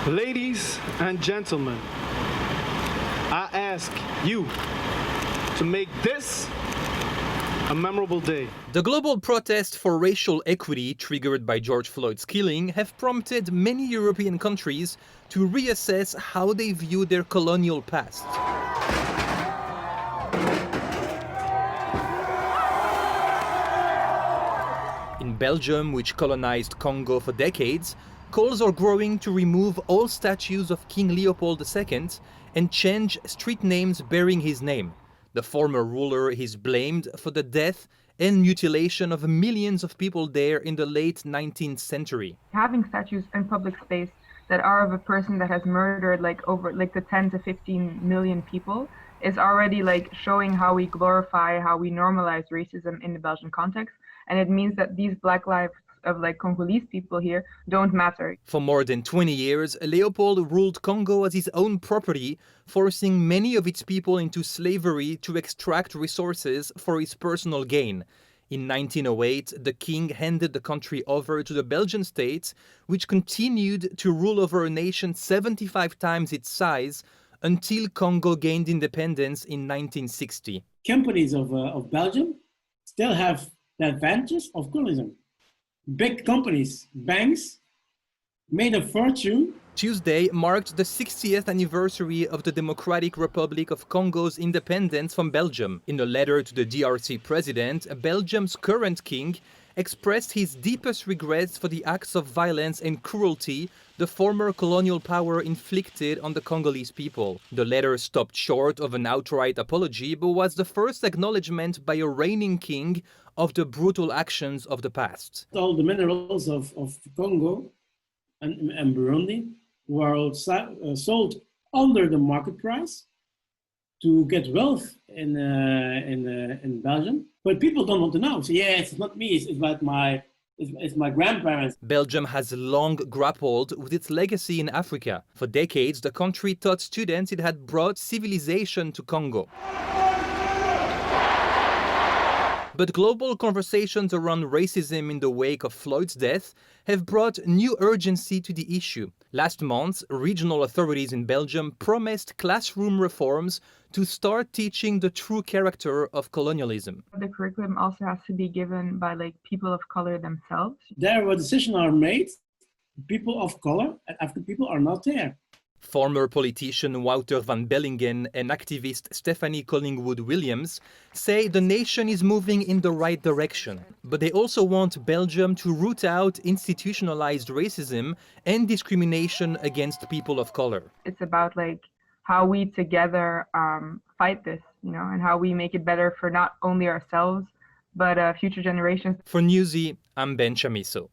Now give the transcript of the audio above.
Ladies and gentlemen, I ask you to make this a memorable day. The global protest for racial equity triggered by George Floyd's killing have prompted many European countries to reassess how they view their colonial past. In Belgium, which colonized Congo for decades, calls are growing to remove all statues of King Leopold II and change street names bearing his name. The former ruler is blamed for the death and mutilation of millions of people there in the late 19th century. Having statues in public space that are of a person that has murdered over the 10 to 15 million people is already showing how we glorify, how we normalize racism in the Belgian context. And it means that these black lives of Congolese people here don't matter. For more than 20 years, Leopold ruled Congo as his own property, forcing many of its people into slavery to extract resources for his personal gain. In 1908, the king handed the country over to the Belgian state, which continued to rule over a nation 75 times its size until Congo gained independence in 1960. Companies of Belgium still have the advantage of colonialism. Big companies, banks, made a fortune. Tuesday marked the 60th anniversary of the Democratic Republic of Congo's independence from Belgium. In a letter to the DRC president, Belgium's current king expressed his deepest regrets for the acts of violence and cruelty the former colonial power inflicted on the Congolese people. The letter stopped short of an outright apology, but was the first acknowledgement by a reigning king of the brutal actions of the past. All the minerals of Congo and Burundi were sold under the market price to get wealth in Belgium. But people don't want to know. So yeah, it's not me, it's about it's my grandparents. Belgium has long grappled with its legacy in Africa. For decades, the country taught students it had brought civilization to Congo. But global conversations around racism in the wake of Floyd's death have brought new urgency to the issue. Last month, regional authorities in Belgium promised classroom reforms to start teaching the true character of colonialism. The curriculum also has to be given by people of color themselves. There where decisions are made, people of color and African people are not there. Former politician Wouter van Bellingen and activist Stephanie Collingwood-Williams say the nation is moving in the right direction, but they also want Belgium to root out institutionalized racism and discrimination against people of color. It's about how we together fight this, and how we make it better for not only ourselves, but future generations. For Newsy, I'm Ben Chamisso.